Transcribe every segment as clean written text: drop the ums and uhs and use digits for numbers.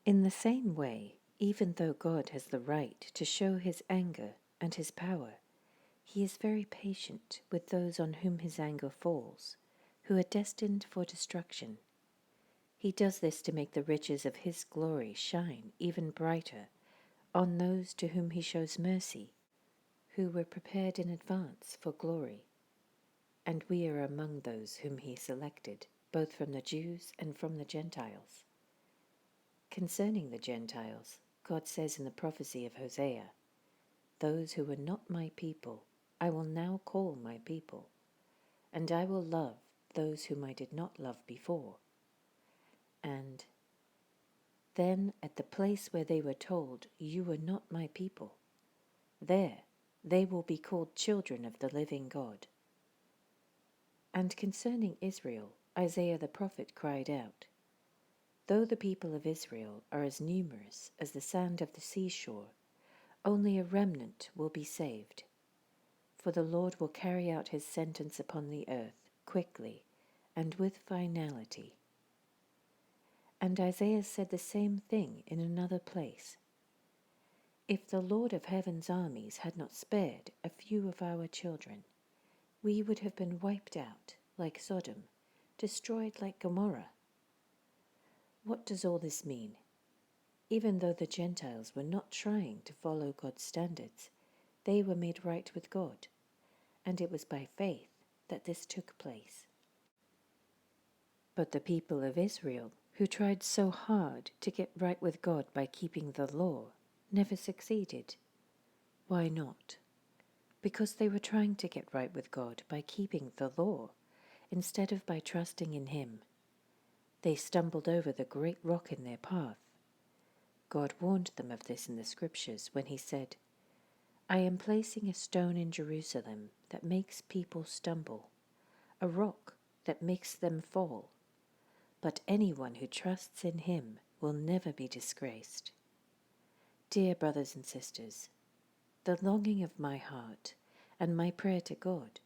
In the same way, even though God has the right to show his anger and his power, he is very patient with those on whom his anger falls, who are destined for destruction. He does this to make the riches of his glory shine even brighter on those to whom he shows mercy, who were prepared in advance for glory. And we are among those whom he selected, both from the Jews and from the Gentiles. Concerning the Gentiles, God says in the prophecy of Hosea, "Those who were not my people, I will now call my people, and I will love those whom I did not love before." And then at the place where they were told, "You were not my people," there they will be called children of the living God. And concerning Israel, Isaiah the prophet cried out, "Though the people of Israel are as numerous as the sand of the seashore, only a remnant will be saved. For the Lord will carry out his sentence upon the earth quickly and with finality." And Isaiah said the same thing in another place. "If the Lord of heaven's armies had not spared a few of our children, we would have been wiped out like Sodom, destroyed like Gomorrah." What does all this mean? Even though the Gentiles were not trying to follow God's standards, they were made right with God, and it was by faith that this took place. But the people of Israel, who tried so hard to get right with God by keeping the law, never succeeded. Why not? Because they were trying to get right with God by keeping the law, instead of by trusting in him. They stumbled over the great rock in their path. God warned them of this in the scriptures when he said, "I am placing a stone in Jerusalem that makes people stumble, a rock that makes them fall. But anyone who trusts in him will never be disgraced." Dear brothers and sisters, the longing of my heart and my prayer to God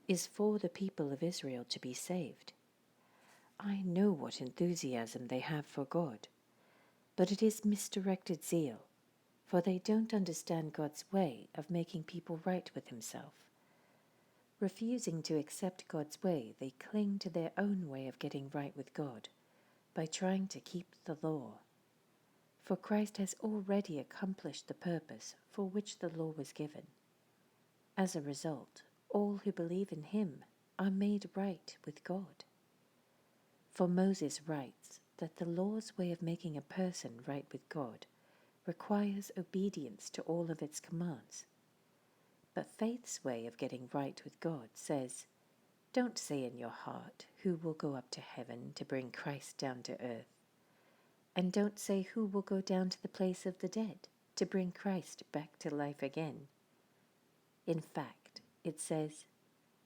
is for the people of Israel to be saved. I know what enthusiasm they have for God, but it is misdirected zeal, for they don't understand God's way of making people right with himself. Refusing to accept God's way, they cling to their own way of getting right with God by trying to keep the law. For Christ has already accomplished the purpose for which the law was given. As a result, all who believe in him are made right with God. For Moses writes that the law's way of making a person right with God requires obedience to all of its commands. But faith's way of getting right with God says, "Don't say in your heart, 'Who will go up to heaven to bring Christ down to earth?' And don't say, 'Who will go down to the place of the dead to bring Christ back to life again?' In fact, it says,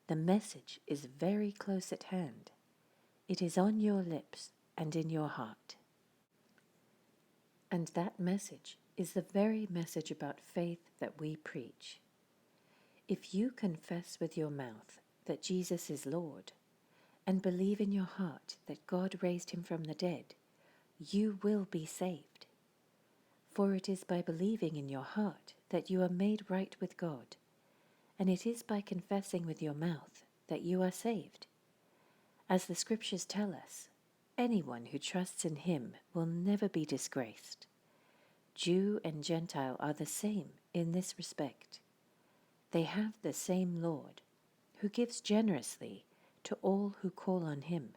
'The message is very close at hand. It is on your lips and in your heart.'" And that message is the very message about faith that we preach. If you confess with your mouth that Jesus is Lord and believe in your heart that God raised him from the dead, you will be saved. For it is by believing in your heart that you are made right with God, and it is by confessing with your mouth that you are saved. As the scriptures tell us, anyone who trusts in him will never be disgraced. Jew and Gentile are the same in this respect. They have the same Lord, who gives generously to all who call on him.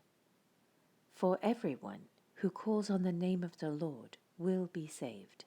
For everyone who calls on the name of the Lord will be saved.